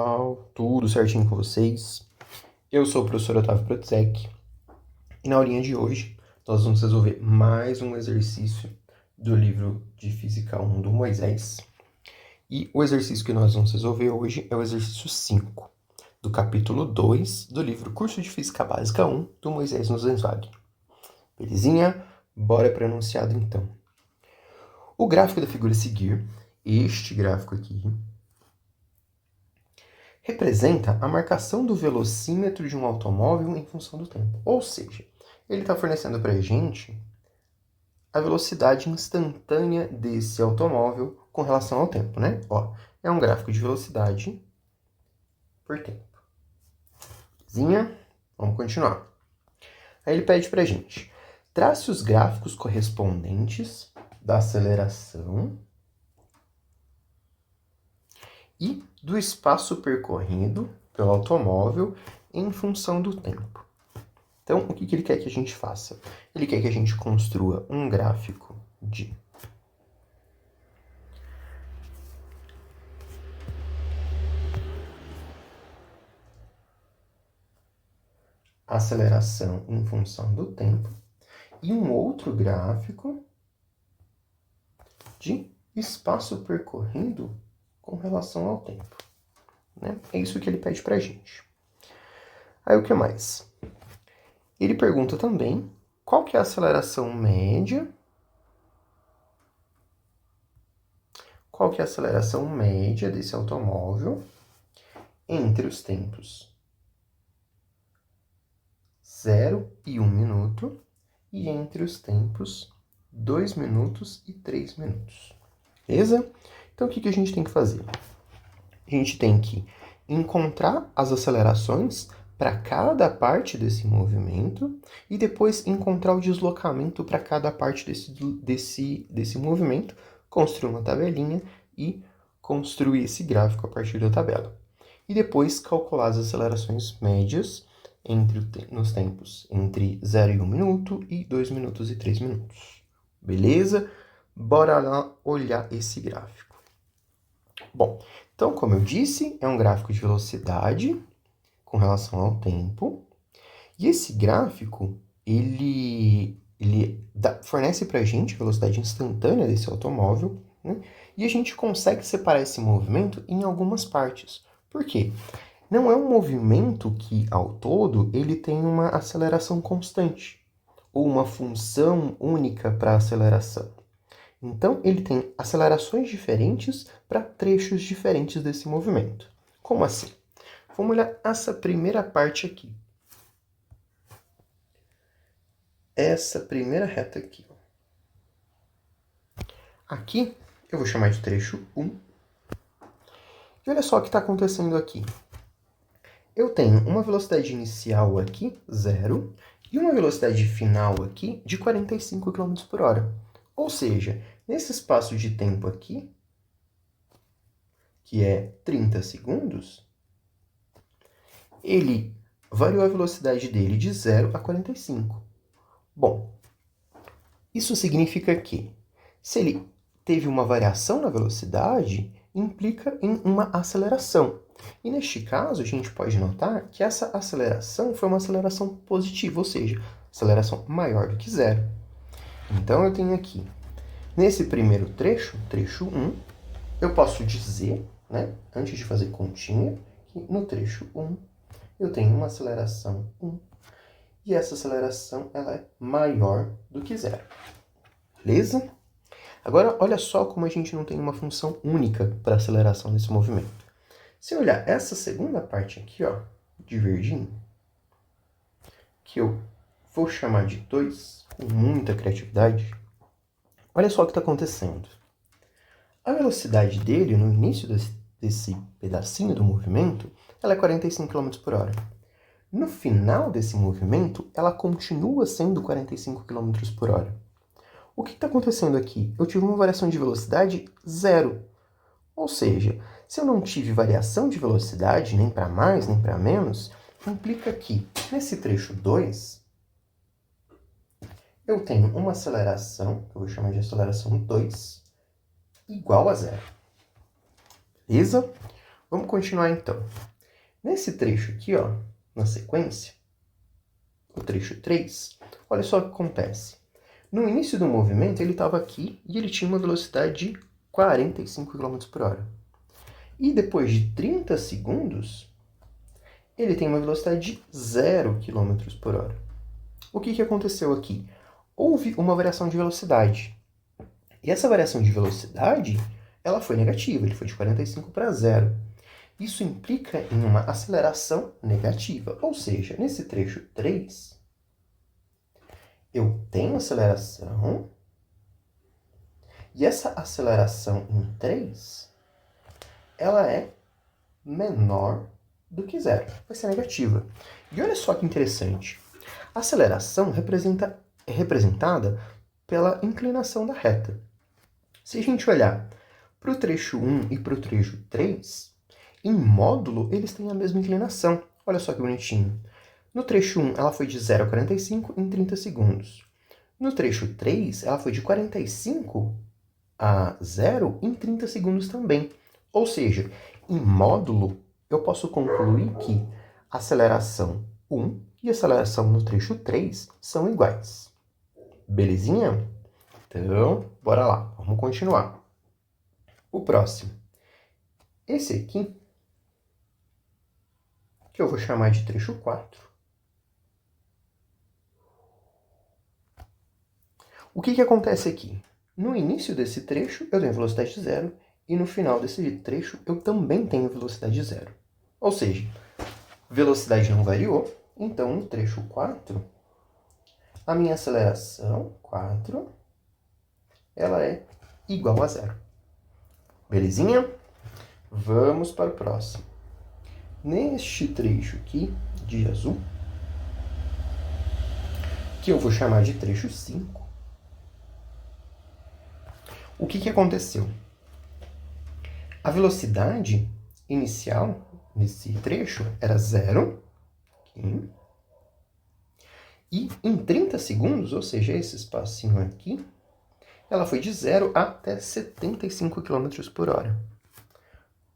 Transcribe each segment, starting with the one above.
pessoal, tudo certinho com vocês? Eu sou o professor Otávio Protzek e na aulinha de hoje nós vamos resolver mais um exercício do livro de Física 1 do Moisés. E o exercício que nós vamos resolver hoje é o exercício 5 do capítulo 2 do livro Curso de Física Básica 1 do Moisés Nussbaum. Belezinha? Bora para o enunciado então. O gráfico da figura a seguir, este gráfico aqui, representa a marcação do velocímetro de um automóvel em função do tempo. Ou seja, ele está fornecendo para a gente a velocidade instantânea desse automóvel com relação ao tempo, né? Ó, é um gráfico de velocidade por tempo. Belezinha? Vamos continuar. Aí ele pede para a gente, trace os gráficos correspondentes da aceleração e do espaço percorrido pelo automóvel em função do tempo. Então, o que ele quer que a gente faça? Ele quer que a gente construa um gráfico de aceleração em função do tempo e um outro gráfico de espaço percorrido com relação ao tempo. Né? É isso que ele pede para a gente. Aí o que mais? Ele pergunta também qual que é a aceleração média. Qual que é a aceleração média desse automóvel entre os tempos 0 e 1 minuto e entre os tempos 2 minutos e 3 minutos. Beleza? Então, o que a gente tem que fazer? A gente tem que encontrar as acelerações para cada parte desse movimento e depois encontrar o deslocamento para cada parte desse movimento, construir uma tabelinha e construir esse gráfico a partir da tabela. E depois calcular as acelerações médias nos tempos entre 0 e 1 minuto e 2 minutos e 3 minutos. Beleza? Bora lá olhar esse gráfico. Bom, então, como eu disse, é um gráfico de velocidade com relação ao tempo. E esse gráfico, ele fornece para a gente a velocidade instantânea desse automóvel, né? E a gente consegue separar esse movimento em algumas partes. Por quê? Não é um movimento que, ao todo, ele tem uma aceleração constante ou uma função única para a aceleração. Então, ele tem acelerações diferentes para trechos diferentes desse movimento. Como assim? Vamos olhar essa primeira parte aqui. Essa primeira reta aqui. Aqui, eu vou chamar de trecho 1. E olha só o que está acontecendo aqui. Eu tenho uma velocidade inicial aqui, 0, e uma velocidade final aqui de 45 km por hora. Ou seja, nesse espaço de tempo aqui, que é 30 segundos, ele variou a velocidade dele de 0 a 45. Bom, isso significa que, se ele teve uma variação na velocidade, implica em uma aceleração. E neste caso, a gente pode notar que essa aceleração foi uma aceleração positiva, ou seja, aceleração maior do que 0. Então, eu tenho aqui, nesse primeiro trecho, trecho 1, eu posso dizer, né, antes de fazer continha, que no trecho 1 eu tenho uma aceleração 1 e essa aceleração ela é maior do que 0. Beleza? Agora, olha só como a gente não tem uma função única para aceleração desse movimento. Se eu olhar essa segunda parte aqui, ó, de verdinho, que eu vou chamar de 2, com muita criatividade, olha só o que está acontecendo. A velocidade dele, no início desse pedacinho do movimento, ela é 45 km por hora. No final desse movimento, ela continua sendo 45 km por hora. O que está acontecendo aqui? Eu tive uma variação de velocidade 0. Ou seja, se eu não tive variação de velocidade, nem para mais, nem para menos, implica que, nesse trecho 2, eu tenho uma aceleração, que eu vou chamar de aceleração 2, igual a 0. Beleza? Vamos continuar então. Nesse trecho aqui, ó, na sequência, o trecho 3, olha só o que acontece. No início do movimento, ele estava aqui e ele tinha uma velocidade de 45 km por hora. E depois de 30 segundos, ele tem uma velocidade de 0 km por hora. O que aconteceu aqui? Houve uma variação de velocidade. E essa variação de velocidade, ela foi negativa, ele foi de 45 para 0. Isso implica em uma aceleração negativa, ou seja, nesse trecho 3, eu tenho aceleração, e essa aceleração em 3, ela é menor do que 0, vai ser negativa. E olha só que interessante, a aceleração é representada pela inclinação da reta. Se a gente olhar para o trecho 1 e para o trecho 3, em módulo, eles têm a mesma inclinação. Olha só que bonitinho. No trecho 1, ela foi de 0 a 45 em 30 segundos. No trecho 3, ela foi de 45 a 0 em 30 segundos também. Ou seja, em módulo, eu posso concluir que a aceleração 1 e a aceleração no trecho 3 são iguais. Belezinha? Então, bora lá. Vamos continuar. O próximo. Esse aqui, que eu vou chamar de trecho 4. O que acontece aqui? No início desse trecho, eu tenho velocidade 0, e no final desse trecho, eu também tenho velocidade 0. Ou seja, velocidade não variou, então no trecho 4, a minha aceleração, 4, ela é igual a 0. Belezinha? Vamos para o próximo. Neste trecho aqui, de azul, que eu vou chamar de trecho 5, o que aconteceu? A velocidade inicial nesse trecho era 0, e em 30 segundos, ou seja, esse espacinho aqui, ela foi de 0 até 75 km por hora.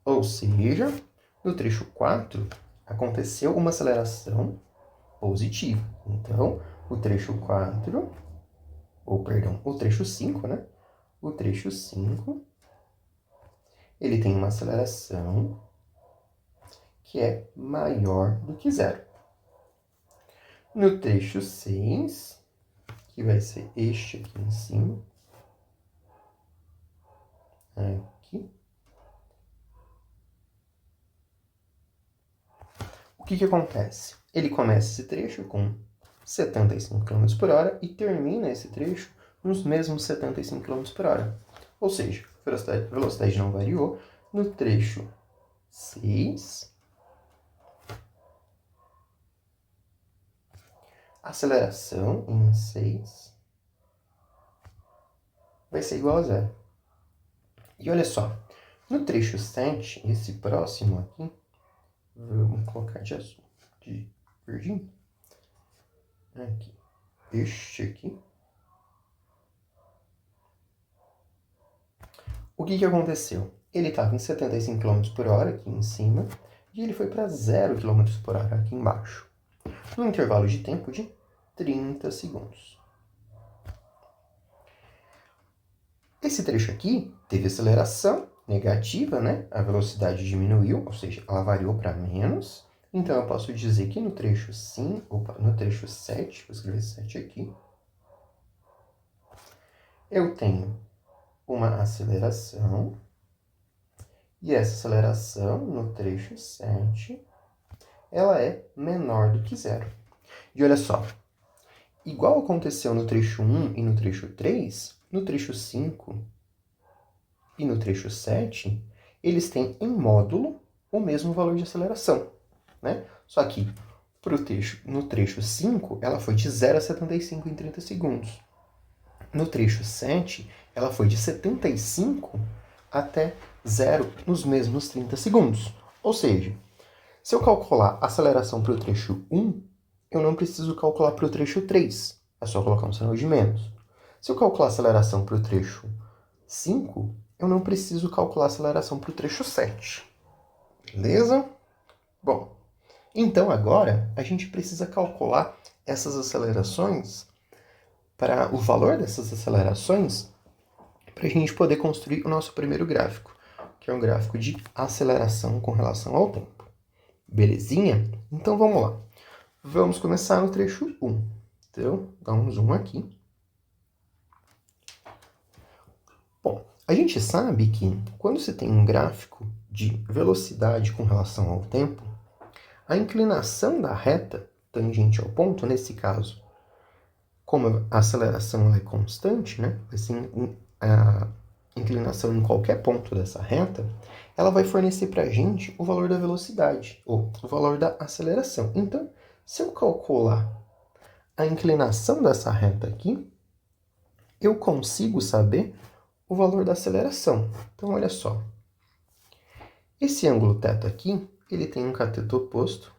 Ou seja, no trecho 4, aconteceu uma aceleração positiva. Então, o trecho 4, ou perdão, o trecho 5, né? O trecho 5, ele tem uma aceleração que é maior do que 0. No trecho 6, que vai ser este aqui em cima, aqui, o que acontece? Ele começa esse trecho com 75 km por hora e termina esse trecho nos mesmos 75 km por hora. Ou seja, a velocidade não variou. No trecho 6, a aceleração em 6 vai ser igual a 0. E olha só, no trecho 7, esse próximo aqui, vamos colocar de azul, de verdinho. Aqui. Este aqui. O que aconteceu? Ele estava em 75 km por hora aqui em cima e ele foi para 0 km por hora aqui embaixo, no intervalo de tempo de 30 segundos. Esse trecho aqui teve aceleração negativa, né? A velocidade diminuiu, ou seja, ela variou para menos. Então, eu posso dizer que no trecho 7, vou escrever 7 aqui, eu tenho uma aceleração, e essa aceleração no trecho 7, ela é menor do que 0. E olha só, igual aconteceu no trecho 1 e no trecho 3, no trecho 5 e no trecho 7, eles têm em módulo o mesmo valor de aceleração, né? Só que no trecho 5, ela foi de 0 a 75 em 30 segundos. No trecho 7, ela foi de 75 até 0 nos mesmos 30 segundos. Ou seja, se eu calcular a aceleração para o trecho 1, eu não preciso calcular para o trecho 3. É só colocar um sinal de menos. Se eu calcular a aceleração para o trecho 5, eu não preciso calcular a aceleração para o trecho 7. Beleza? Bom, então agora a gente precisa calcular essas acelerações, para o valor dessas acelerações, para a gente poder construir o nosso primeiro gráfico, que é um gráfico de aceleração com relação ao tempo. Belezinha? Então vamos lá. Vamos começar no trecho 1. Então, dá um zoom aqui. Bom, a gente sabe que quando você tem um gráfico de velocidade com relação ao tempo, a inclinação da reta tangente ao ponto, nesse caso, como a aceleração é constante, né? Assim, a inclinação em qualquer ponto dessa reta, ela vai fornecer para a gente o valor da velocidade, ou o valor da aceleração. Então, se eu calcular a inclinação dessa reta aqui, eu consigo saber o valor da aceleração. Então, olha só. Esse ângulo θ aqui, ele tem um cateto oposto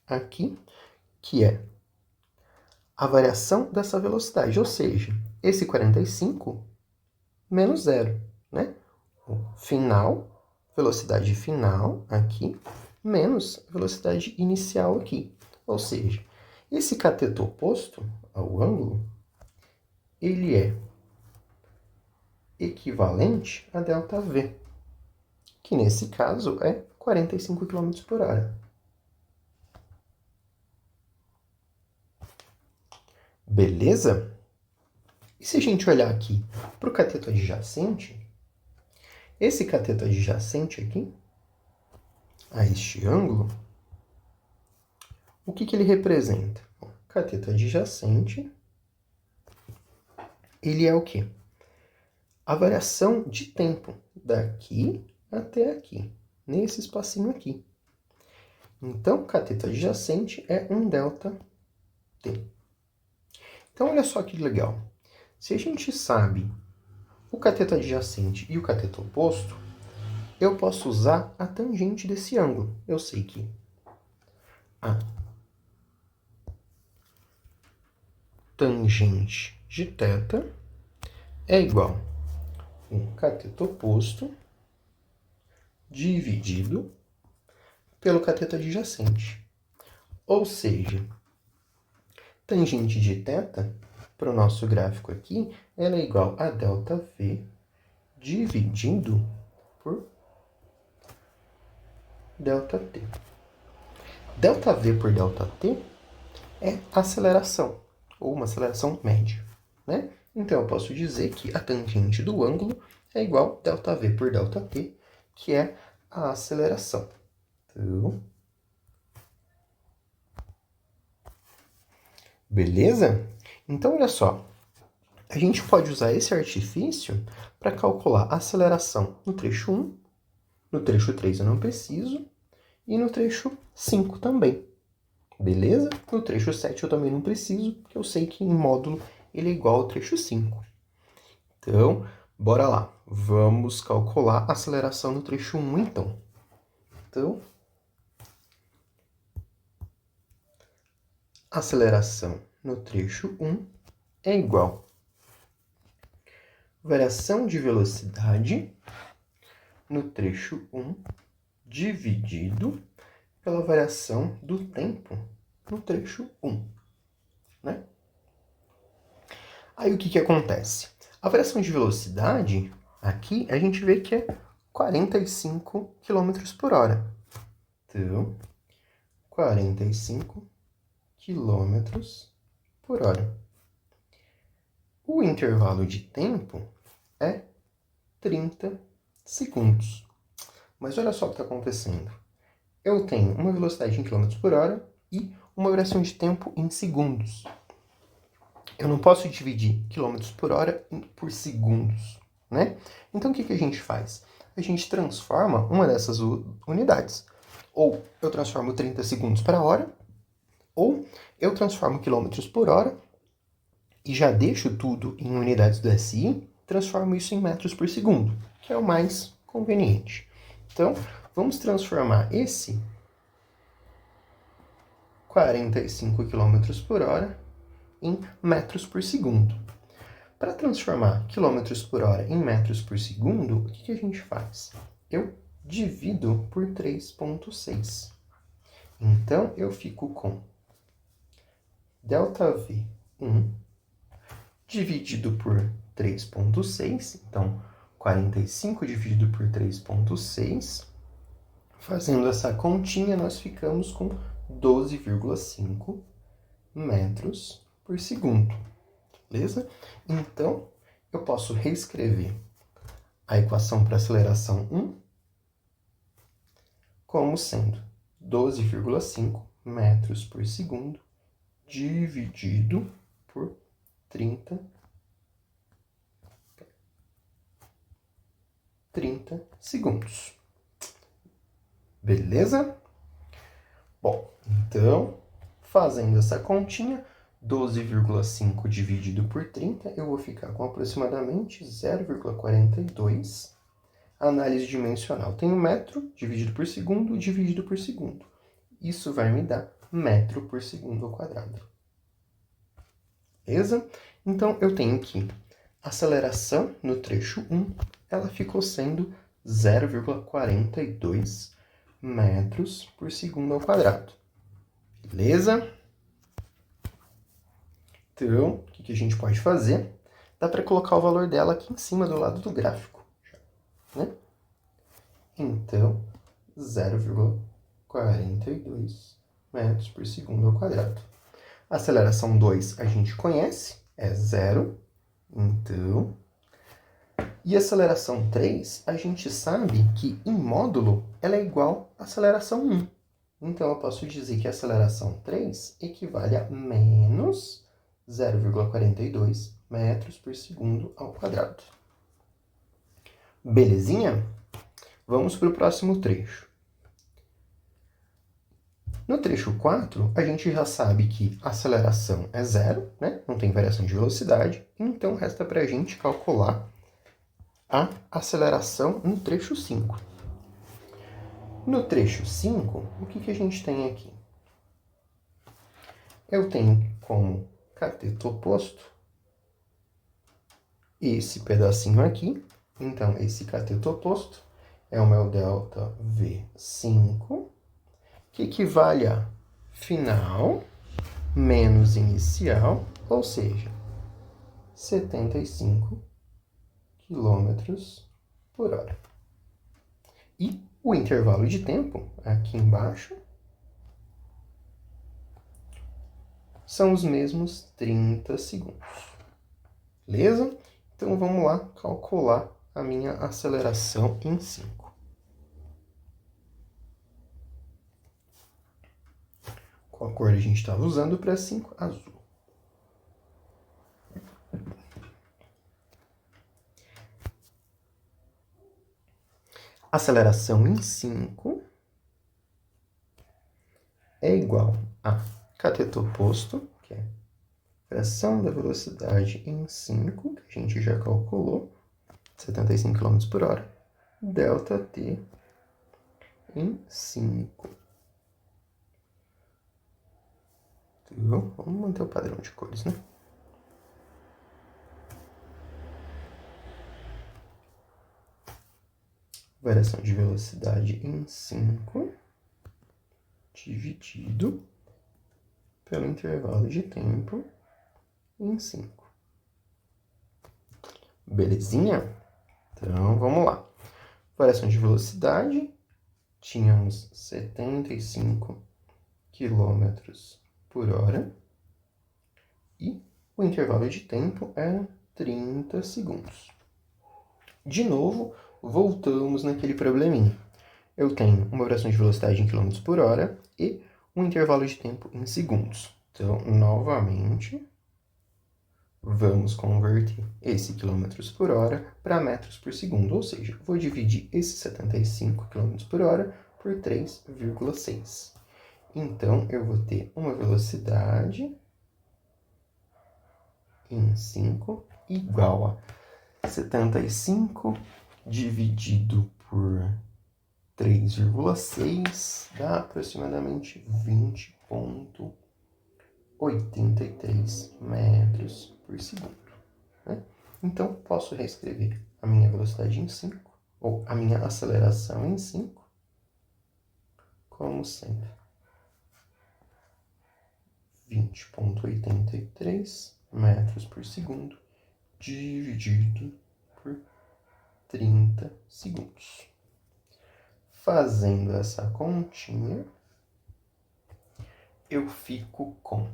aqui, que é a variação dessa velocidade, ou seja, esse 45 menos zero, né? O final, velocidade final aqui, menos velocidade inicial aqui. Ou seja, esse cateto oposto ao ângulo, ele é equivalente a ΔV, que nesse caso é 45 km por hora. Beleza? E se a gente olhar aqui para o cateto adjacente, esse cateto adjacente aqui, a este ângulo, o que ele representa? Bom, cateto adjacente, ele é o quê? A variação de tempo daqui até aqui, nesse espacinho aqui. Então, cateto adjacente é um ΔT. Então, olha só que legal. Se a gente sabe o cateto adjacente e o cateto oposto, eu posso usar a tangente desse ângulo. Eu sei que a tangente de θ é igual a um cateto oposto dividido pelo cateto adjacente. Ou seja, tangente de θ, para o nosso gráfico aqui, ela é igual a ΔV dividido por ΔT. ΔV por ΔT é aceleração, ou uma aceleração média, né? Então, eu posso dizer que a tangente do ângulo é igual a ΔV por ΔT, que é a aceleração. Então, beleza? Então, olha só. A gente pode usar esse artifício para calcular a aceleração no trecho 1, no trecho 3 eu não preciso, e no trecho 5 também. Beleza? No trecho 7 eu também não preciso, porque eu sei que em módulo ele é igual ao trecho 5. Então, bora lá. Vamos calcular a aceleração no trecho 1, então. Então, a aceleração no trecho 1 é igual a variação de velocidade no trecho 1 dividido pela variação do tempo no trecho 1, né? Aí o que acontece? A variação de velocidade, aqui, a gente vê que é 45 km por hora. Então, 45 km por hora. O intervalo de tempo é 30 segundos. Mas olha só o que está acontecendo. Eu tenho uma velocidade em km por hora e uma variação de tempo em segundos. Eu não posso dividir km por hora por segundos, né? Então, o que a gente faz? A gente transforma uma dessas unidades. Ou eu transformo 30 segundos para hora, ou eu transformo km por hora e já deixo tudo em unidades do SI, transformo isso em metros por segundo, que é o mais conveniente. Então, vamos transformar esse 45 km por hora em metros por segundo. Para transformar km por hora em metros por segundo, o que a gente faz? Eu divido por 3,6. Então, eu fico com ΔV1 dividido por 3,6. Então, 45 dividido por 3,6. Fazendo essa continha, nós ficamos com 12,5 metros por segundo. Beleza? Então, eu posso reescrever a equação para aceleração 1 como sendo 12,5 metros por segundo dividido por 30 segundos. Beleza? Bom, então, fazendo essa continha, 12,5 dividido por 30, eu vou ficar com aproximadamente 0,42. Análise dimensional. Tenho metro dividido por segundo dividido por segundo. Isso vai me dar metro por segundo ao quadrado. Beleza? Então, eu tenho que a aceleração no trecho 1, ela ficou sendo 0,42 metros por segundo ao quadrado. Beleza? Então, o que a gente pode fazer? Dá para colocar o valor dela aqui em cima do lado do gráfico. Né? Então, 0,42 metros por segundo ao quadrado. A aceleração 2 a gente conhece, é 0. Então, e a aceleração 3, a gente sabe que em módulo ela é igual à aceleração 1. Então, eu posso dizer que a aceleração 3 equivale a menos 0,42 metros por segundo ao quadrado. Belezinha? Vamos para o próximo trecho. No trecho 4, a gente já sabe que a aceleração é 0, né? Não tem variação de velocidade, então resta para a gente calcular a aceleração no trecho 5. No trecho 5, o que a gente tem aqui? Eu tenho como cateto oposto esse pedacinho aqui. Então, esse cateto oposto é o meu delta V5, que equivale a final menos inicial, ou seja, 75 quilômetros por hora. E o intervalo de tempo, aqui embaixo, são os mesmos 30 segundos. Beleza? Então, vamos lá calcular a minha aceleração em 5. Qual cor a gente estava usando para 5? Azul. Aceleração em 5 é igual a cateto oposto, que é fração da velocidade em 5, que a gente já calculou, 75 km por hora, delta t em 5. Então, vamos manter o padrão de cores, né? Variação de velocidade em 5 dividido pelo intervalo de tempo em 5. Belezinha? Então, vamos lá. Variação de velocidade, tínhamos 75 km por hora e o intervalo de tempo era 30 segundos. De novo, voltamos naquele probleminha. Eu tenho uma variação de velocidade em km por hora e um intervalo de tempo em segundos. Então, novamente, vamos converter esse km por hora para metros por segundo, ou seja, vou dividir esse 75 km por hora por 3,6. Então, eu vou ter uma velocidade em 5 igual a 75 dividido por 3,6 dá aproximadamente 20,83 metros por segundo. Né? Então, posso reescrever a minha velocidade em 5 ou a minha aceleração em 5, como sendo 20,83 metros por segundo dividido por 30 segundos. Fazendo essa continha, eu fico com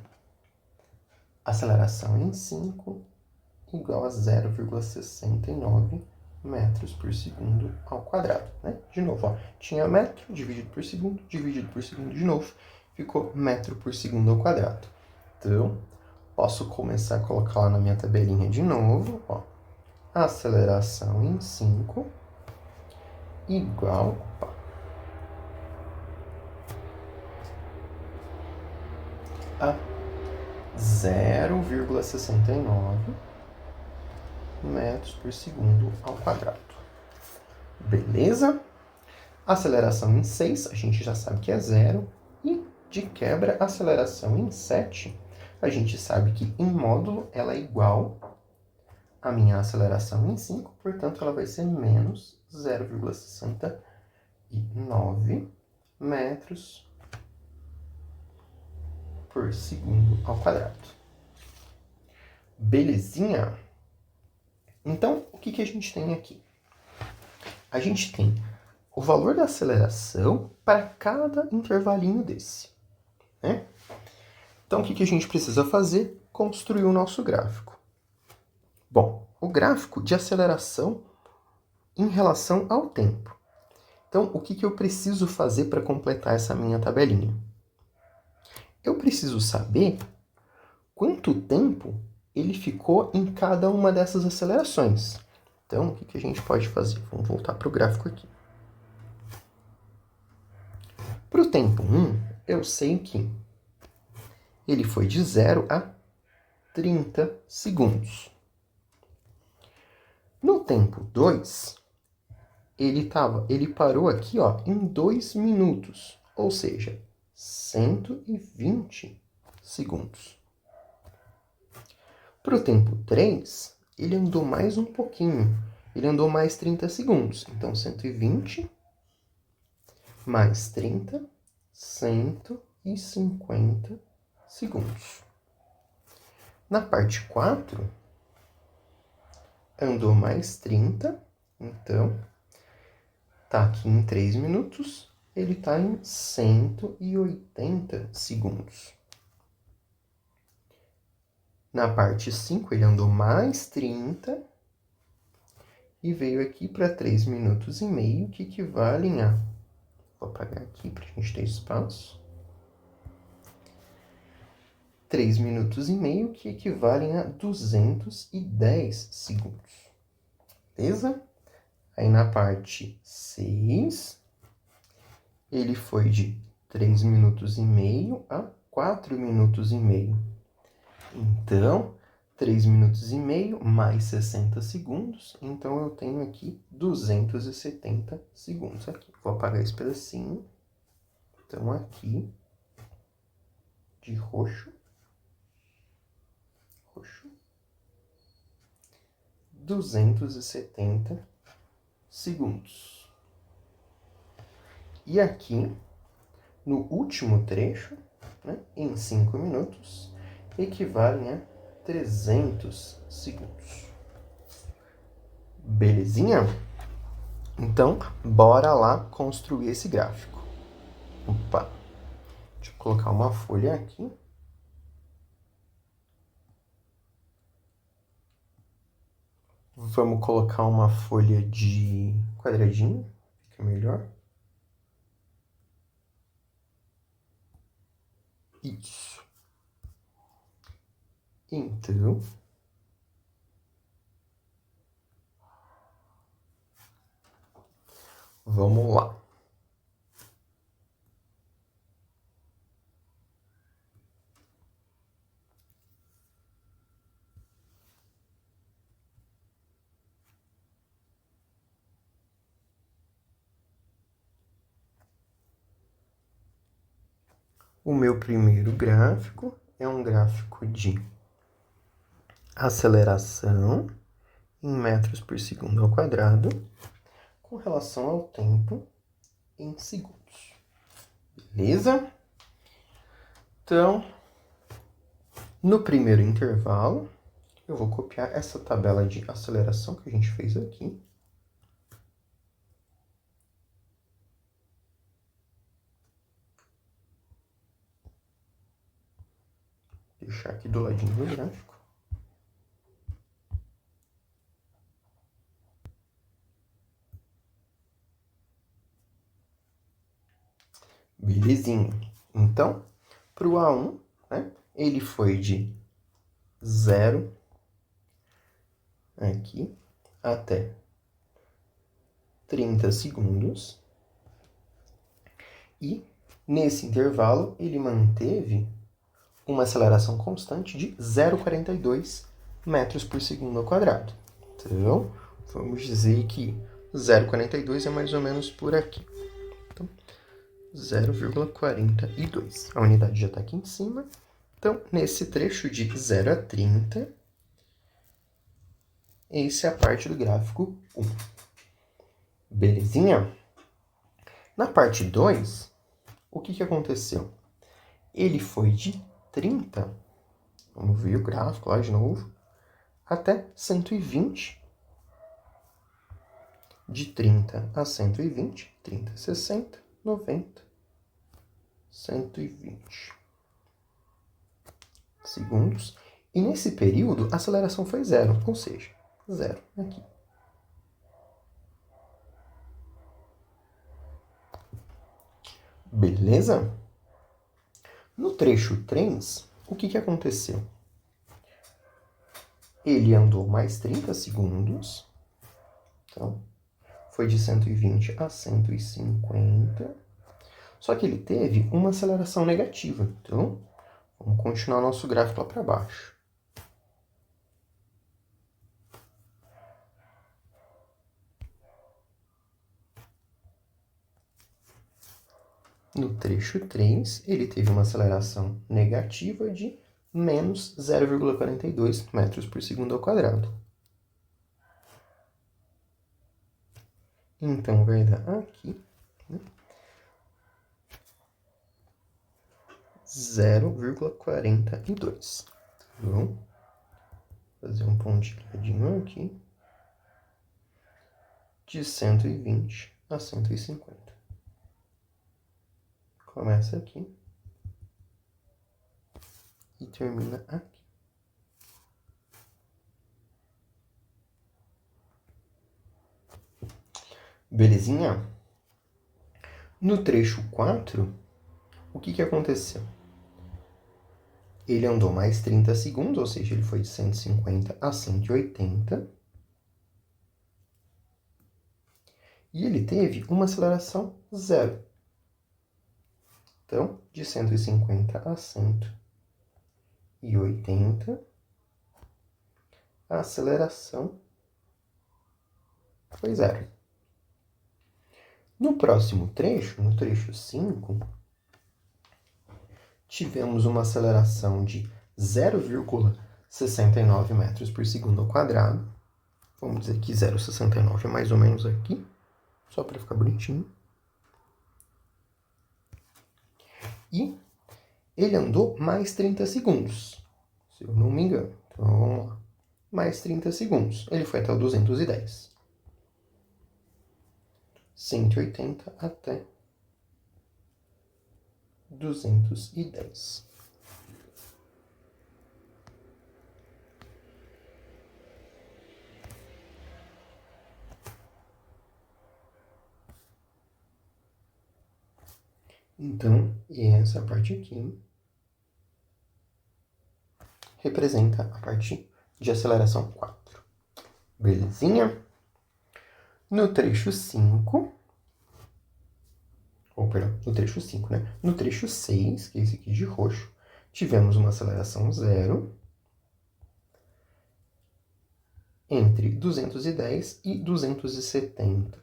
aceleração em 5 igual a 0,69 metros por segundo ao quadrado, né? De novo, ó, tinha metro dividido por segundo de novo, ficou metro por segundo ao quadrado. Então, posso começar a colocar lá na minha tabelinha de novo, ó, aceleração em 5 igual a 0,69 metros por segundo ao quadrado. Beleza? Aceleração em 6, a gente já sabe que é 0. E, de quebra, aceleração em 7, a gente sabe que em módulo ela é igual à minha aceleração em 5, portanto, ela vai ser menos 0,69 metros por segundo ao quadrado. Belezinha? Então, o que a gente tem aqui? A gente tem o valor da aceleração para cada intervalinho desse, né? Então, o que a gente precisa fazer? Construir o nosso gráfico. Bom, o gráfico de aceleração em relação ao tempo. Então, o que eu preciso fazer para completar essa minha tabelinha? Eu preciso saber quanto tempo ele ficou em cada uma dessas acelerações. Então, o que a gente pode fazer? Vamos voltar para o gráfico aqui. Para o tempo 1, eu sei que ele foi de 0 a 30 segundos. No tempo 2, ele parou aqui, ó, em 2 minutos, ou seja, 120 segundos. Para o tempo 3, ele andou mais um pouquinho. Ele andou mais 30 segundos. Então, 120 mais 30, 150 segundos. Na parte 4, andou mais 30. Então, tá aqui em 3 minutos. Ele tá em 180 segundos. Na parte 5, ele andou mais 30 e veio aqui para 3 minutos e meio, que equivalem a... Vou apagar aqui para a gente ter espaço. 3 minutos e meio, que equivalem a 210 segundos. Beleza? Aí na parte 6, ele foi de 3 minutos e meio a 4 minutos e meio. Então, 3 minutos e meio mais 60 segundos. Então, eu tenho aqui 270 segundos. Aqui. Vou apagar esse pedacinho. Então, aqui, de roxo, 270 segundos. E aqui, no último trecho, né, em 5 minutos, equivalem a 300 segundos. Belezinha? Então, bora lá construir esse gráfico. Opa! Deixa eu colocar uma folha aqui. Vamos colocar uma folha de quadradinho, fica melhor. Isso. Então, vamos lá. O meu primeiro gráfico é um gráfico de aceleração em metros por segundo ao quadrado, com relação ao tempo em segundos. Beleza? Então, no primeiro intervalo, eu vou copiar essa tabela de aceleração que a gente fez aqui. Deixar aqui do ladinho do gráfico. Belezinha. Então, para o A1, né, ele foi de 0 aqui até 30 segundos. E, nesse intervalo, ele manteve uma aceleração constante de 0,42 metros por segundo ao quadrado. Então, vamos dizer que 0,42 é mais ou menos por aqui. Então, 0,42. A unidade já está aqui em cima. Então, nesse trecho de 0 a 30, essa é a parte do gráfico 1. Belezinha? Na parte 2, o que aconteceu? Ele foi de 30, vamos ver o gráfico lá de novo, até 120. De 30 a 120, 30, 60, 90, 120 segundos. E nesse período, a aceleração foi zero, ou seja, zero aqui. Beleza? No trecho 3, o que aconteceu? Ele andou mais 30 segundos. Então, foi de 120 a 150. Só que ele teve uma aceleração negativa. Então, vamos continuar nosso gráfico lá para baixo. No trecho 3, ele teve uma aceleração negativa de menos 0,42 metros por segundo ao quadrado. Então, vai dar aqui, né, 0,42. Então, fazer um pontilhadinho aqui, de 120 a 150. Começa aqui e termina aqui. Belezinha? No trecho 4, o que aconteceu? Ele andou mais 30 segundos, ou seja, ele foi de 150 a 180. E ele teve uma aceleração zero. Então, de 150 a 180, a aceleração foi zero. No próximo trecho, no trecho 5, tivemos uma aceleração de 0,69 metros por segundo ao quadrado. Vamos dizer que 0,69 é mais ou menos aqui, só para ficar bonitinho. E ele andou mais 30 segundos, se eu não me engano. Então, vamos lá. Mais 30 segundos. Ele foi até o 210. 180 até 210. Então, essa parte aqui representa a parte de aceleração 4. Belezinha? No trecho 5, no trecho 5, né? No trecho 6, que é esse aqui de roxo, tivemos uma aceleração zero entre 210 e 270.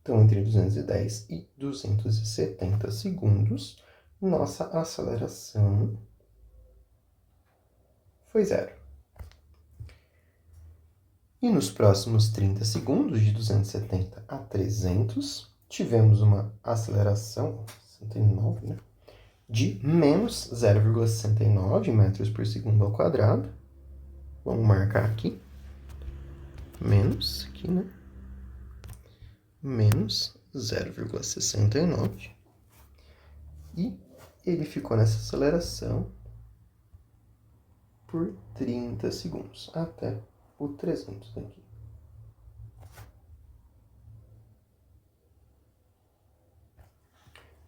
Então, entre 210 e 270 segundos, nossa aceleração foi zero. E nos próximos 30 segundos, de 270 a 300, tivemos uma aceleração, 69, né? De menos 0,69 metros por segundo ao quadrado. Vamos marcar aqui. Menos, aqui, né? Menos 0,69. E ele ficou nessa aceleração por 30 segundos, até o 300 aqui.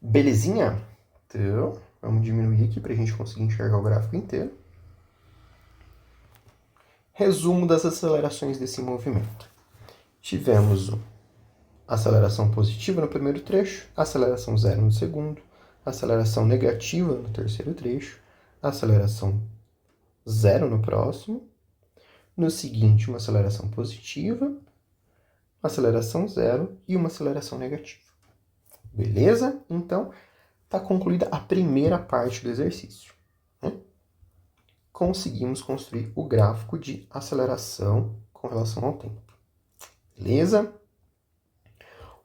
Belezinha? Então, vamos diminuir aqui para a gente conseguir enxergar o gráfico inteiro. Resumo das acelerações desse movimento. Tivemos aceleração positiva no primeiro trecho, aceleração zero no segundo, aceleração negativa no terceiro trecho, aceleração zero no próximo, no seguinte uma aceleração positiva, aceleração zero e uma aceleração negativa. Beleza? Então, está concluída a primeira parte do exercício, né? Conseguimos construir o gráfico de aceleração com relação ao tempo. Beleza?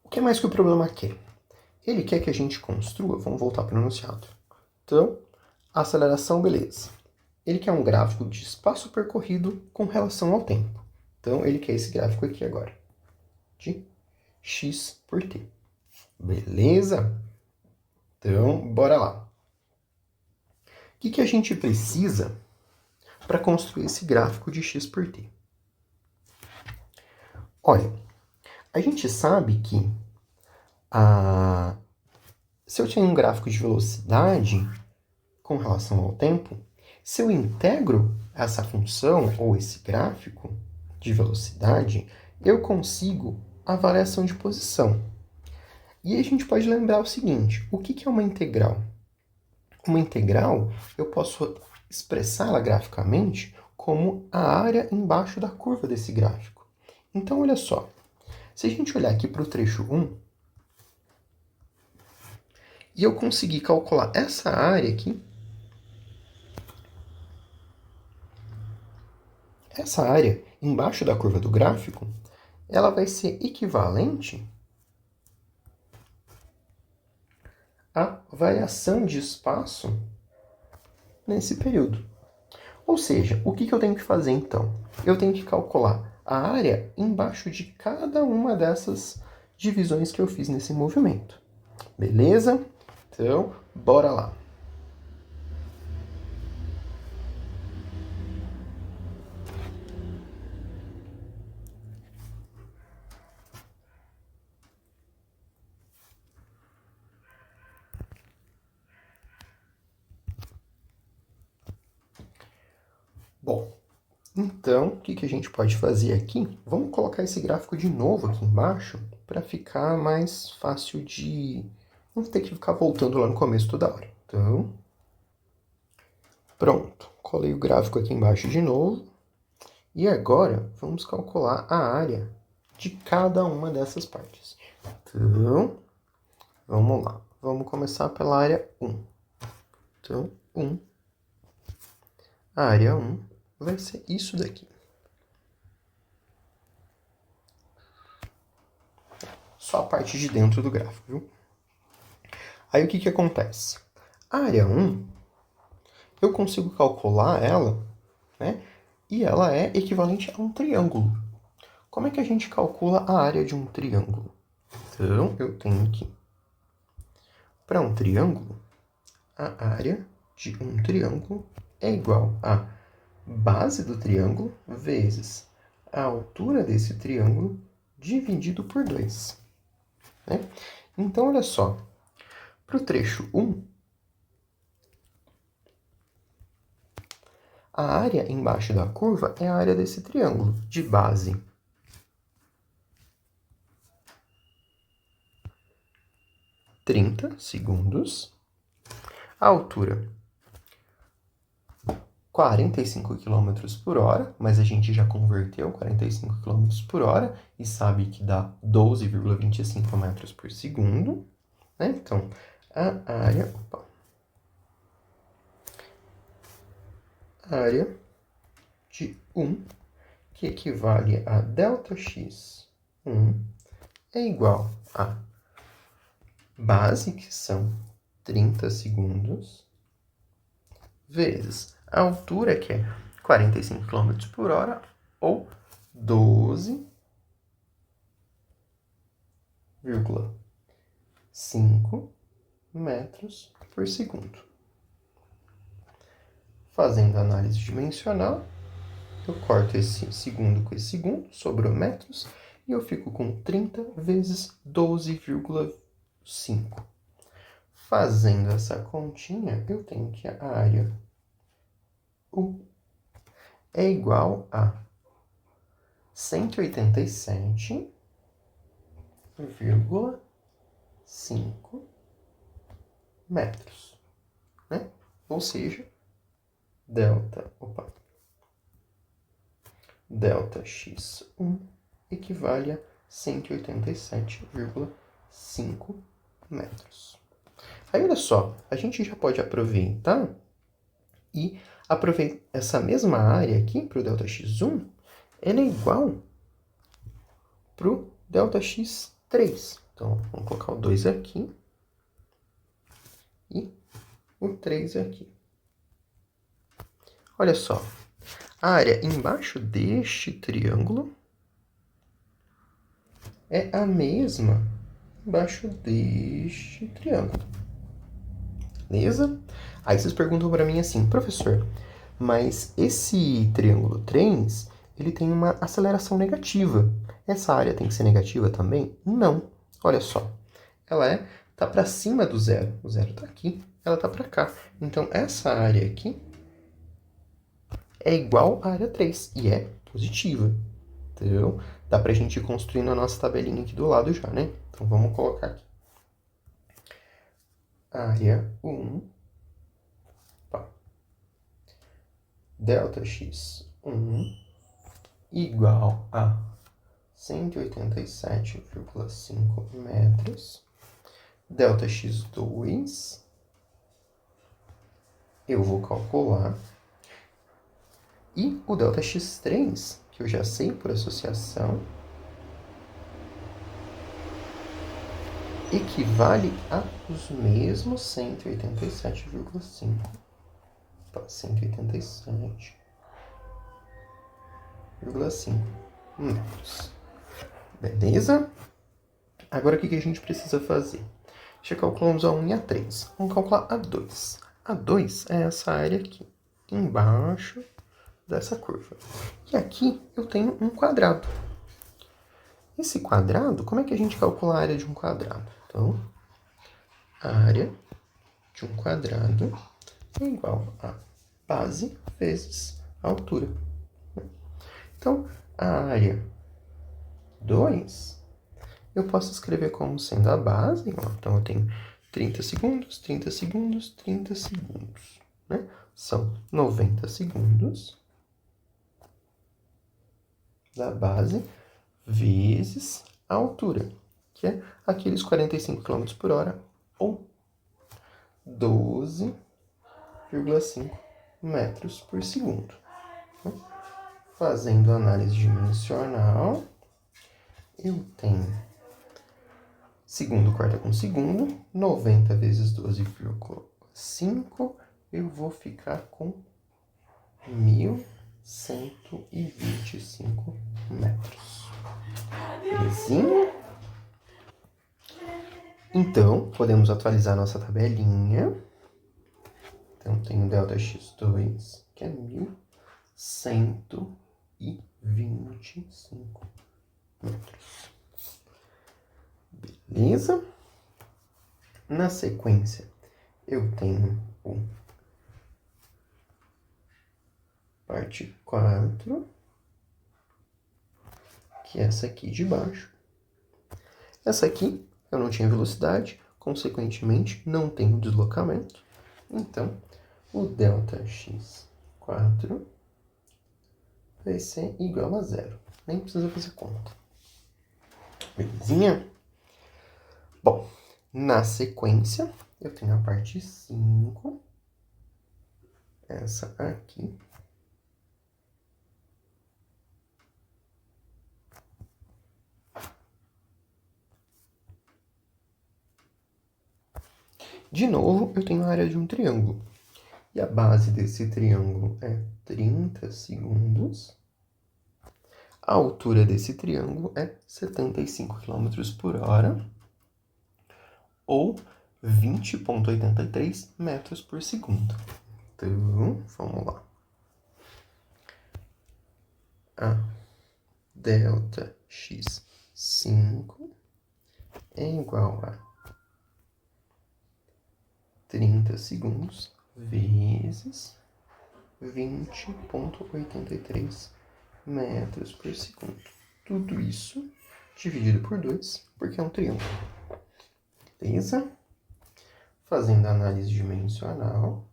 O que mais que o problema quer? Ele quer que a gente construa, vamos voltar para o enunciado. Então, aceleração, beleza. Ele quer um gráfico de espaço percorrido com relação ao tempo. Então, ele quer esse gráfico aqui agora, de x por t. Beleza? Então, bora lá. O que a gente precisa para construir esse gráfico de x por t? Olha, a gente sabe que se eu tenho um gráfico de velocidade com relação ao tempo, se eu integro essa função ou esse gráfico de velocidade, eu consigo a variação de posição. E a gente pode lembrar o seguinte, o que é uma integral? Uma integral, eu posso expressá-la graficamente como a área embaixo da curva desse gráfico. Então, olha só, se a gente olhar aqui para o trecho 1, e eu conseguir calcular essa área aqui, essa área embaixo da curva do gráfico, ela vai ser equivalente à variação de espaço nesse período. Ou seja, o que eu tenho que fazer então? Eu tenho que calcular a área embaixo de cada uma dessas divisões que eu fiz nesse movimento. Beleza? Então, bora lá. Bom, então, o que a gente pode fazer aqui? Vamos colocar esse gráfico de novo aqui embaixo para ficar mais fácil de não ter que ficar voltando lá no começo toda hora. Então, pronto. Colei o gráfico aqui embaixo de novo. E agora, vamos calcular a área de cada uma dessas partes. Então, vamos lá. Vamos começar pela área 1. Então, 1. A área 1 vai ser isso daqui. Só a parte de dentro do gráfico, viu? Aí o que acontece? A área 1, eu consigo calcular ela, né? E ela é equivalente a um triângulo. Como é que a gente calcula a área de um triângulo? Então, eu tenho que, para um triângulo, a área de um triângulo é igual a base do triângulo vezes a altura desse triângulo dividido por 2. Né? Então, olha só. Para o trecho 1, a área embaixo da curva é a área desse triângulo, de base 30 segundos, a altura 45 km por hora, mas a gente já converteu 45 km por hora e sabe que dá 12,25 metros por segundo. Né? Então, a área de um que equivale a ΔX1 é igual a base, que são 30 segundos, vezes a altura, que é 45 km por hora, ou 12,5 metros por segundo. Fazendo análise dimensional, eu corto esse segundo com esse segundo, sobrou metros, e eu fico com 30 vezes 12,5. Fazendo essa continha, eu tenho que a área U é igual a 187,5 metros, né? Ou seja, ΔX1 equivale a 187,5 metros. Aí, olha só, a gente já pode aproveitar e aproveitar essa mesma área aqui para o ΔX1, ela é igual para o ΔX3. Então, vamos colocar o 2 aqui e o 3 aqui. Olha só, a área embaixo deste triângulo é a mesma embaixo deste triângulo. Beleza? Aí vocês perguntam para mim assim, professor, mas esse triângulo 3, ele tem uma aceleração negativa. Essa área tem que ser negativa também? Não. Olha só, ela tá para cima do zero. O zero está aqui, ela tá para cá. Então, essa área aqui é igual à área 3 e é positiva. Entendeu? Dá pra gente ir construindo a nossa tabelinha aqui do lado já, né? Então, vamos colocar aqui. Área 1, ΔX1 igual a 187,5 metros. ΔX2, eu vou calcular. E o ΔX3, que eu já sei por associação, equivale a os mesmos 187,5. 187,5 metros. Beleza? Agora, o que a gente precisa fazer? Já calculamos a 1 e a 3. Vamos calcular a 2. A 2 é essa área aqui, embaixo dessa curva. E aqui eu tenho um quadrado. Esse quadrado, como é que a gente calcula a área de um quadrado? Então, a área de um quadrado é igual a base vezes a altura. Então, a área 2, eu posso escrever como sendo a base. Então, eu tenho 30 segundos, 30 segundos, 30 segundos. Né? São 90 segundos da base vezes a altura, que é aqueles 45 km por hora, ou 12,5 metros por segundo. Fazendo análise dimensional, eu tenho segundo corta com segundo, 90 vezes 12,5, eu vou ficar com 1.125 metros. Belezinha? Então, podemos atualizar nossa tabelinha. Então, tenho ΔX2, que é 1.125 metros. Beleza? Na sequência, eu tenho o parte 4, que é essa aqui de baixo. Essa aqui eu não tinha velocidade, consequentemente não tenho deslocamento. Então, o ΔX4 vai ser igual a zero. Nem precisa fazer conta. Belezinha? Bom, na sequência, eu tenho a parte 5. Essa aqui. De novo, eu tenho a área de um triângulo. E a base desse triângulo é 30 segundos. A altura desse triângulo é 75 km por hora, ou 20,83 metros por segundo. Então, vamos lá. A delta x5 é igual a 30 segundos vezes 20,83 metros por segundo. Tudo isso dividido por 2, porque é um triângulo. Beleza? Fazendo a análise dimensional,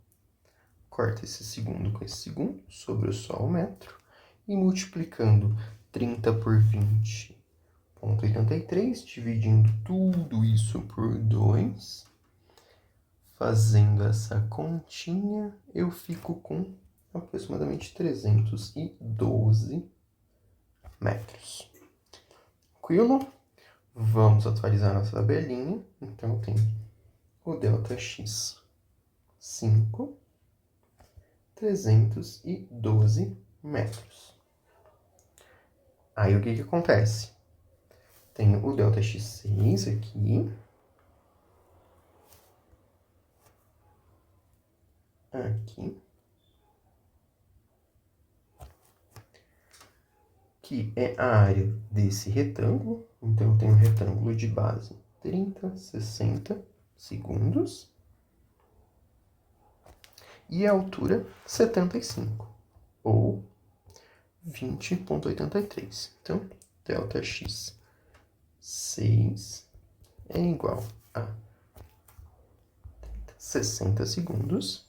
corta esse segundo com esse segundo, sobrou só o metro, e multiplicando 30 por 20,83, dividindo tudo isso por 2, fazendo essa continha, eu fico com aproximadamente 312 metros. Tranquilo? Vamos atualizar nossa tabelinha. Então, tem o delta x 5, 312 metros. Aí, o que acontece? Tenho o delta x6 aqui. Aqui. Que é a área desse retângulo. Então, eu tenho um retângulo de base 30, 60 segundos. E a altura 75, ou 20,83. Então, delta x 6 é igual a 60 segundos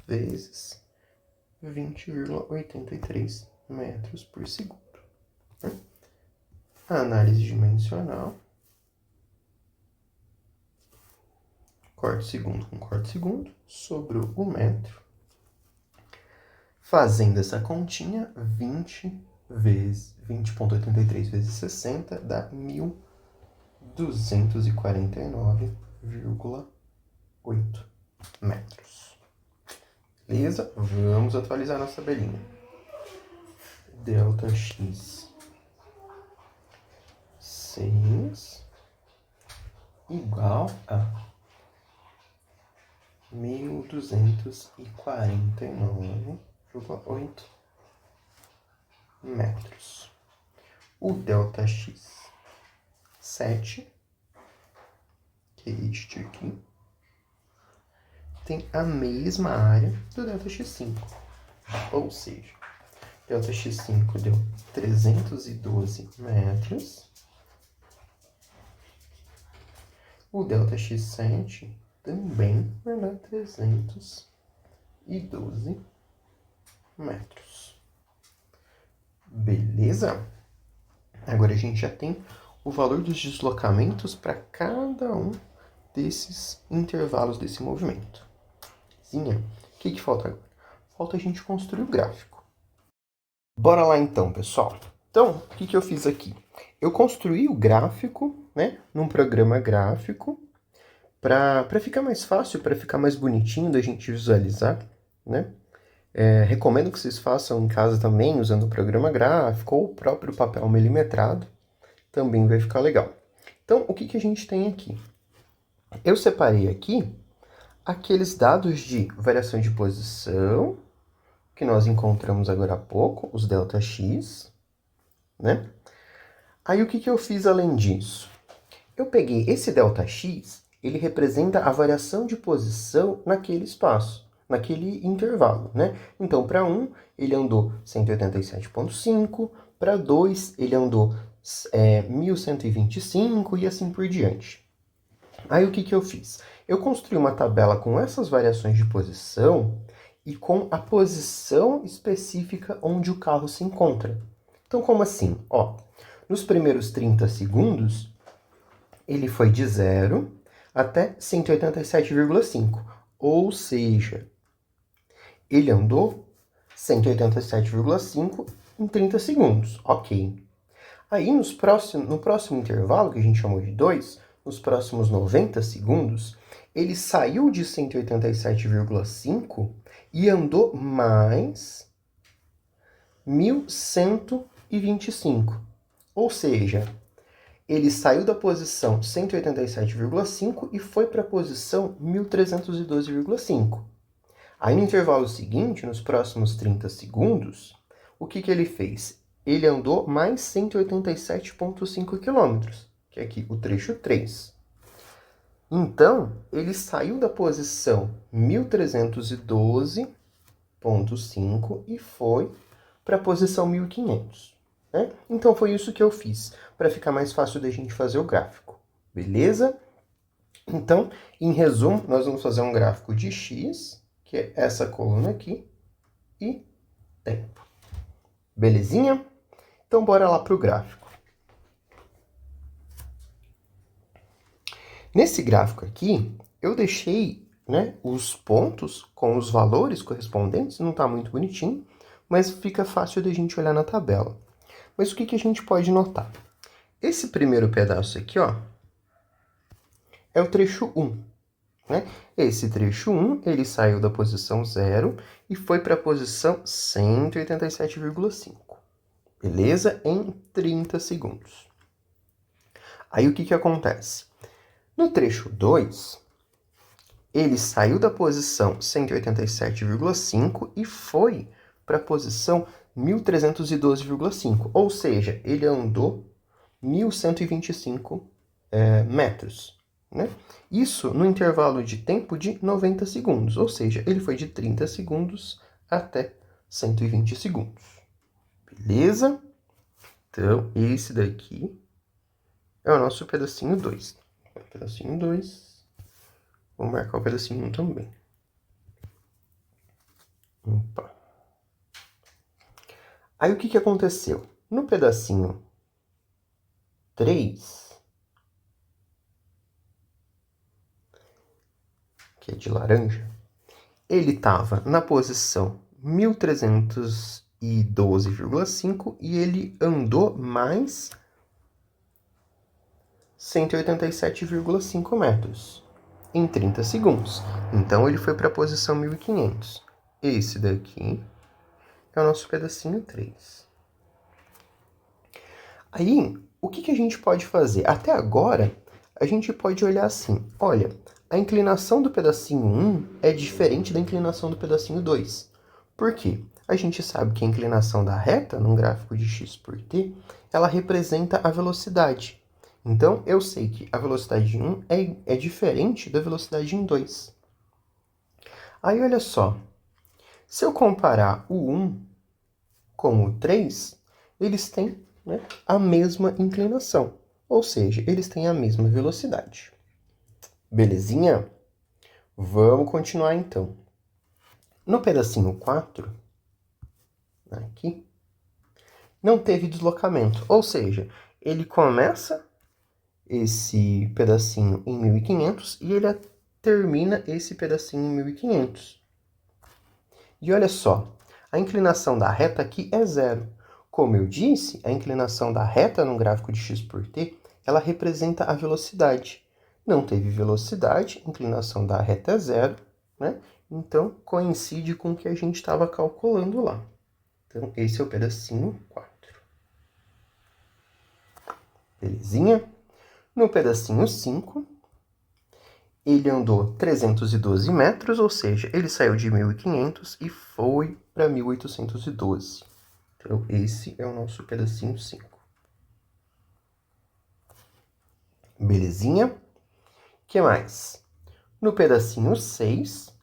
vezes 20,83 metros por segundo. A análise dimensional. Corte segundo com corte segundo, sobrou o metro. Fazendo essa continha, 20,83 vezes 60 dá 1.249,8 metros. Beleza? Vamos atualizar nossa tabelinha. Delta x 6 igual a 1.249,8 metros. O delta x7, que é este aqui, tem a mesma área do delta x5. Ou seja, delta x5 deu 312 metros. O delta x7 também vai dar 312 metros. Beleza? Agora a gente já tem o valor dos deslocamentos para cada um desses intervalos desse movimento. O que falta agora? Falta a gente construir o gráfico. Bora lá então, pessoal. Então, o que eu fiz aqui? Eu construí o gráfico, né, num programa gráfico, para ficar mais fácil, para ficar mais bonitinho da gente visualizar, né? Recomendo que vocês façam em casa também, usando o programa gráfico ou o próprio papel milimetrado. Também vai ficar legal. Então, o que a gente tem aqui? Eu separei aqui aqueles dados de variação de posição, que nós encontramos agora há pouco, os ΔX, né? Aí, o que eu fiz além disso? Eu peguei esse ΔX, ele representa a variação de posição naquele espaço, naquele intervalo, né? Então, para 1, ele andou 187,5, para 2, ele andou 1.125 e assim por diante. Aí, o que eu fiz? Eu construí uma tabela com essas variações de posição e com a posição específica onde o carro se encontra. Então, como assim? Ó, nos primeiros 30 segundos, ele foi de 0 até 187,5. Ou seja, ele andou 187,5 em 30 segundos. Ok. Aí, no próximo intervalo, que a gente chamou de 2, nos próximos 90 segundos, ele saiu de 187,5 e andou mais 1.125. Ou seja, ele saiu da posição 187,5 e foi para a posição 1.312,5. Aí no intervalo seguinte, nos próximos 30 segundos, o que ele fez? Ele andou mais 187,5 quilômetros, que é aqui o trecho 3. Então, ele saiu da posição 1.312,5 e foi para a posição 1.500. Né? Então, foi isso que eu fiz, para ficar mais fácil da gente fazer o gráfico. Beleza? Então, em resumo, nós vamos fazer um gráfico de x, que é essa coluna aqui, e tempo. Belezinha? Então, bora lá para o gráfico. Nesse gráfico aqui, eu deixei, né, os pontos com os valores correspondentes, não está muito bonitinho, mas fica fácil da gente olhar na tabela. Mas o que a gente pode notar? Esse primeiro pedaço aqui, ó, é o trecho 1. Né? Esse trecho 1, ele saiu da posição 0 e foi para a posição 187,5. Beleza? Em 30 segundos. Aí o que acontece? No trecho 2, ele saiu da posição 187,5 e foi para a posição 1.312,5. Ou seja, ele andou 1.125 metros. Né? Isso no intervalo de tempo de 90 segundos. Ou seja, ele foi de 30 segundos até 120 segundos. Beleza? Então, esse daqui é o nosso pedacinho 2. Pedacinho 2. Vou marcar o pedacinho 1 também. Opa. Aí o que aconteceu? No pedacinho 3, que é de laranja, ele estava na posição 1.312,5 e ele andou mais 187,5 metros em 30 segundos. Então, ele foi para a posição 1.500. Esse daqui é o nosso pedacinho 3. Aí, o que a gente pode fazer? Até agora, a gente pode olhar assim. Olha, a inclinação do pedacinho 1 é diferente da inclinação do pedacinho 2. Por quê? A gente sabe que a inclinação da reta, num gráfico de x por t, ela representa a velocidade. Então, eu sei que a velocidade em 1 é diferente da velocidade em 2. Aí, olha só. Se eu comparar o 1 com o 3, eles têm, né, a mesma inclinação. Ou seja, eles têm a mesma velocidade. Belezinha? Vamos continuar, então. No pedacinho 4, aqui, não teve deslocamento. Ou seja, ele começa esse pedacinho em 1.500 e ele termina esse pedacinho em 1.500. E olha só, a inclinação da reta aqui é 0. Como eu disse, a inclinação da reta no gráfico de x por t, ela representa a velocidade. Não teve velocidade, a inclinação da reta é 0, né? Então, coincide com o que a gente estava calculando lá. Então, esse é o pedacinho 4. Belezinha? No pedacinho 5, ele andou 312 metros, ou seja, ele saiu de 1.500 e foi para 1.812. Então, esse é o nosso pedacinho 5. Belezinha? O que mais? No pedacinho 6,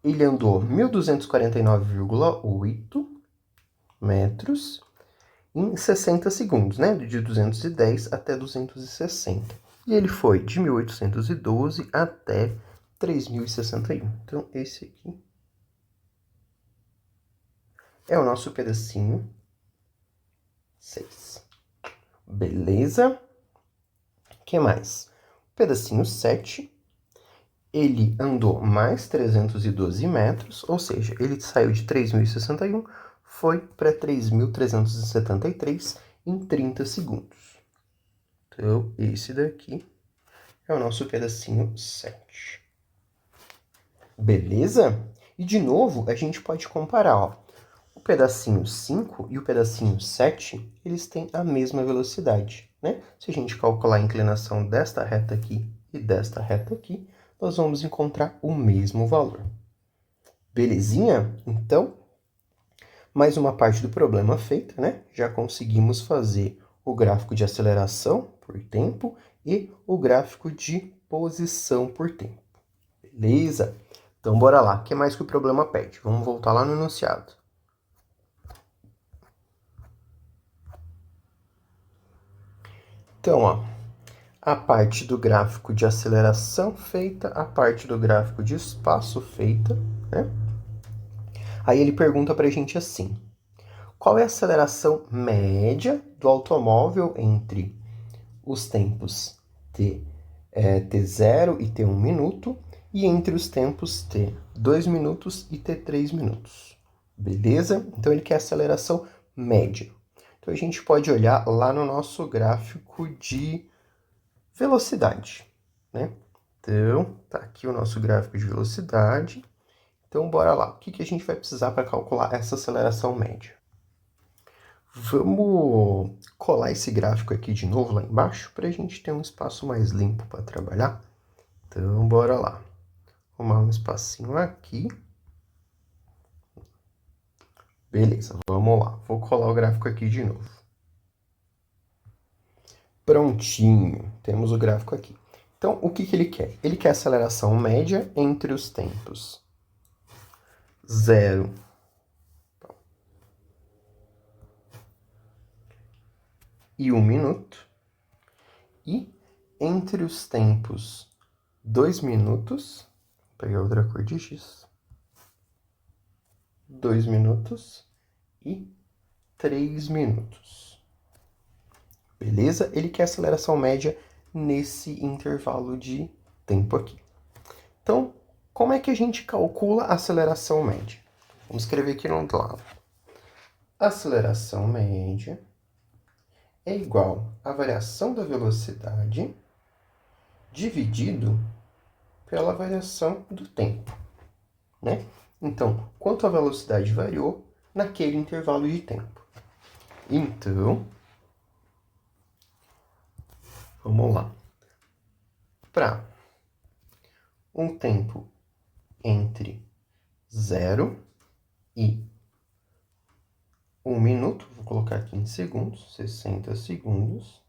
ele andou 1.249,8 metros em 60 segundos, né? De 210 até 260. E ele foi de 1.812 até 3.061. Então, esse aqui é o nosso pedacinho 6. Beleza? O que mais? Pedacinho 7, ele andou mais 312 metros, ou seja, ele saiu de 3.061, foi para 3.373 em 30 segundos. Então, esse daqui é o nosso pedacinho 7. Beleza? E, de novo, a gente pode comparar, ó. O pedacinho 5 e o pedacinho 7, eles têm a mesma velocidade, né? Se a gente calcular a inclinação desta reta aqui e desta reta aqui, nós vamos encontrar o mesmo valor. Belezinha? Então, mais uma parte do problema feita, né? Já conseguimos fazer o gráfico de aceleração por tempo e o gráfico de posição por tempo. Beleza? Então, bora lá. O que mais que o problema pede? Vamos voltar lá no enunciado. Então, ó, a parte do gráfico de aceleração feita, a parte do gráfico de espaço feita, né? Aí ele pergunta pra gente assim: qual é a aceleração média do automóvel entre os tempos T0 e T1 minuto e entre os tempos T2 minutos e T3 minutos? Beleza? Então ele quer a aceleração média. Então a gente pode olhar lá no nosso gráfico de velocidade, né? Então, tá aqui o nosso gráfico de velocidade. Então, bora lá. O que a gente vai precisar para calcular essa aceleração média? Vamos colar esse gráfico aqui de novo lá embaixo para a gente ter um espaço mais limpo para trabalhar. Então, bora lá. Arrumar um espacinho aqui. Beleza, vamos lá. Vou colar o gráfico aqui de novo. Prontinho, temos o gráfico aqui. Então, o que ele quer? Ele quer a aceleração média entre os tempos 0 e 1 minuto. E entre os tempos 2 minutos, vou pegar outra cor de giz, 2 minutos e 3 minutos. Beleza? Ele quer aceleração média nesse intervalo de tempo aqui. Então, como é que a gente calcula a aceleração média? Vamos escrever aqui no lado. Aceleração média é igual à variação da velocidade dividido pela variação do tempo, né? Então, quanto a velocidade variou naquele intervalo de tempo. Então, vamos lá. Para um tempo entre 0 e 1 minuto, vou colocar aqui em segundos, 60 segundos.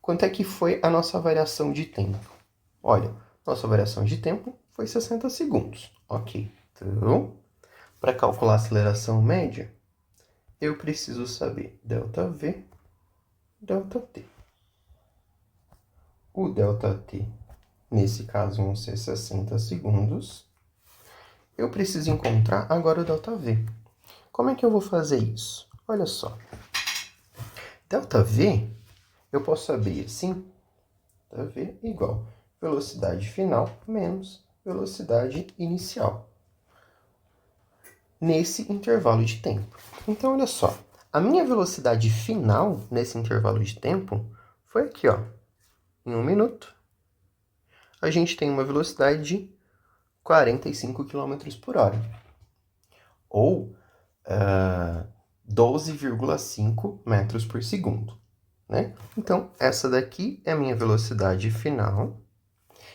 Quanto é que foi a nossa variação de tempo? Olha, nossa variação de tempo foi 60 segundos. Ok, então, para calcular a aceleração média, eu preciso saber ΔV, ΔT. O ΔT, nesse caso, vão ser 60 segundos. Eu preciso encontrar agora o ΔV. Como é que eu vou fazer isso? Olha só. ΔV, eu posso abrir assim. ΔV igual velocidade final menos velocidade inicial. Nesse intervalo de tempo. Então, olha só. A minha velocidade final nesse intervalo de tempo foi aqui, ó. Em 1 minuto, a gente tem uma velocidade de 45 km por hora. Ou 12,5 metros por segundo, né? Então, essa daqui é a minha velocidade final.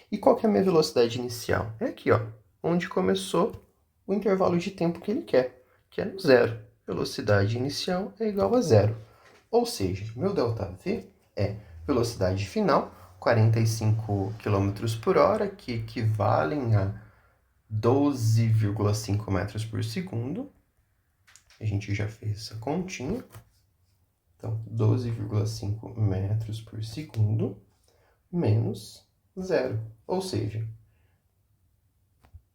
E qual que é a minha velocidade inicial? É aqui, ó, onde começou o intervalo de tempo que ele quer, que é no zero. Velocidade inicial é igual a zero. Ou seja, meu ΔV é velocidade final, 45 km por hora, que equivalem a 12,5 metros por segundo. A gente já fez essa continha. Então, 12,5 metros por segundo menos zero. Ou seja,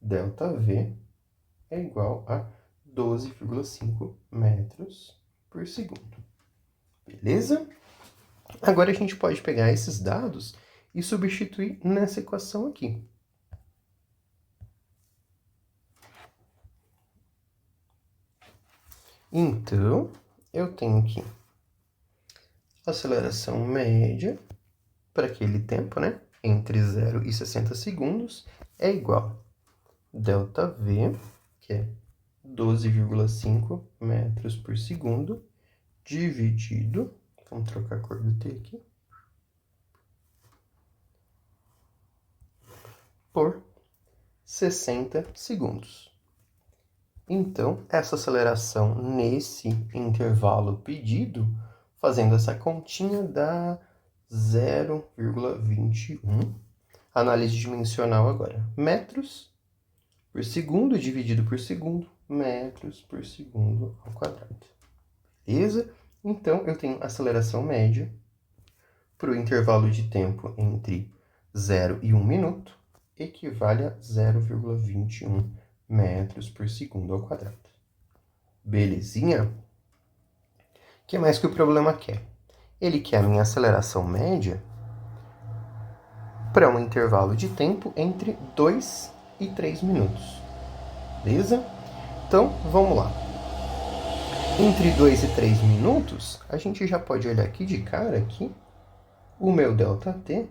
ΔV é igual a 12,5 metros por segundo. Beleza? Agora a gente pode pegar esses dados e substituir nessa equação aqui. Então, eu tenho aqui aceleração média para aquele tempo, né? Entre 0 e 60 segundos, é igual a ΔV, que é 12,5 metros por segundo, dividido, vamos trocar a cor do T aqui, por 60 segundos. Então, essa aceleração nesse intervalo pedido, fazendo essa continha, dá 0,21. Análise dimensional agora. Metros por segundo dividido por segundo, metros por segundo ao quadrado. Beleza? Então, eu tenho aceleração média para o intervalo de tempo entre 0 e 1 minuto, equivale a 0,21 metros por segundo ao quadrado. Belezinha? O que mais que o problema quer? Ele quer a minha aceleração média para um intervalo de tempo entre 2 e 3 minutos. Beleza? Então, vamos lá. Entre 2 e 3 minutos, a gente já pode olhar aqui de cara que o meu ΔT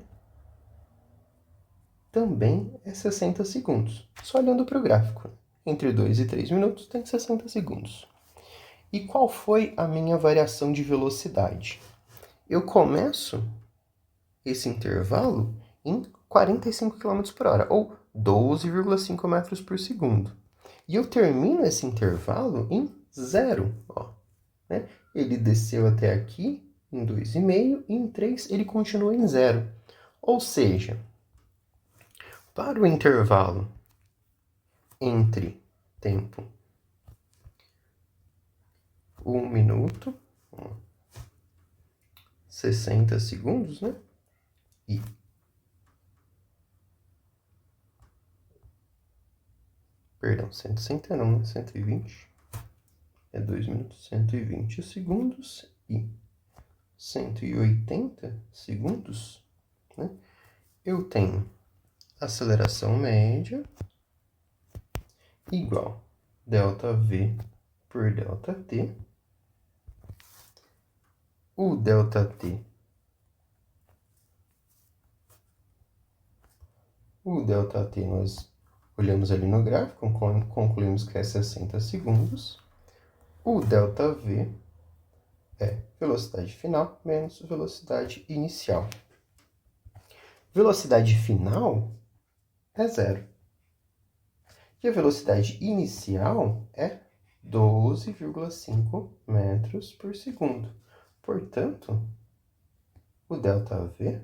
também é 60 segundos. Só olhando para o gráfico. Entre 2 e 3 minutos tem 60 segundos. E qual foi a minha variação de velocidade? Eu começo esse intervalo em 45 km por hora, ou 12,5 metros por segundo. E eu termino esse intervalo em 0. Ó, né? Ele desceu até aqui em 2,5 e em 3 ele continua em 0. Ou seja, para o intervalo entre tempo 1 minuto, 60 segundos, né? E perdão, 160 não, né? 120. É 2 minutos, 120 segundos e 180 segundos, né? Eu tenho aceleração média igual ΔV por ΔT. O ΔT nós olhamos ali no gráfico, concluímos que é 60 segundos. O ΔV é velocidade final menos velocidade inicial. Velocidade final é 0. E a velocidade inicial é 12,5 metros por segundo. Portanto, o ΔV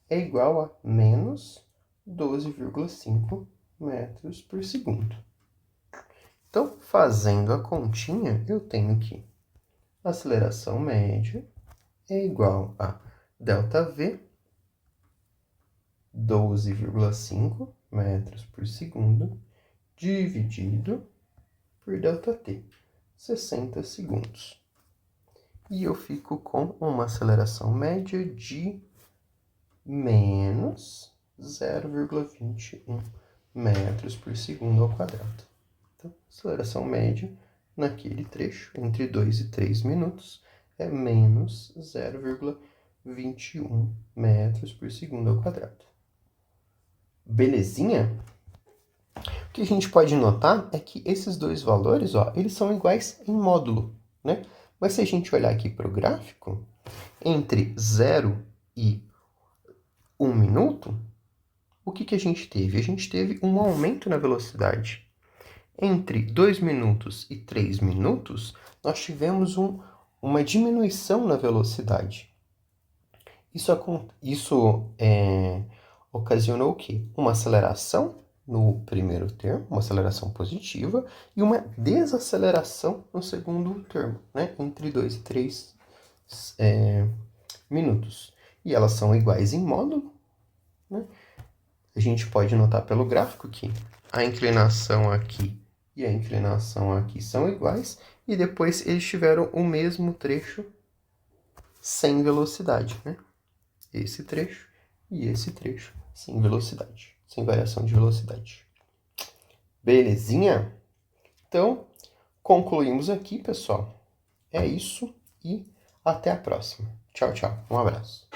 é igual a menos 12,5 metros por segundo. Então, fazendo a continha, eu tenho que a aceleração média é igual a ΔV, 12,5 metros por segundo, dividido por ΔT, 60 segundos. E eu fico com uma aceleração média de menos 0,21 metros por segundo ao quadrado. Então, aceleração média naquele trecho, entre 2 e 3 minutos, é menos 0,21 metros por segundo ao quadrado. Belezinha? O que a gente pode notar é que esses dois valores, ó, eles são iguais em módulo, né? Mas se a gente olhar aqui para o gráfico, entre 0 e 1 minuto, o que a gente teve? A gente teve um aumento na velocidade. Entre 2 minutos e 3 minutos, nós tivemos uma diminuição na velocidade. Isso ocasionou o quê? Uma aceleração no primeiro termo, uma aceleração positiva, e uma desaceleração no segundo termo, né? Entre 2 e 3 minutos. E elas são iguais em módulo, né? A gente pode notar pelo gráfico que a inclinação aqui e a inclinação aqui são iguais, e depois eles tiveram o mesmo trecho sem velocidade, né? Esse trecho e esse trecho sem velocidade, sem variação de velocidade. Belezinha? Então, concluímos aqui, pessoal. É isso, e Até a próxima. Tchau, tchau. Um abraço.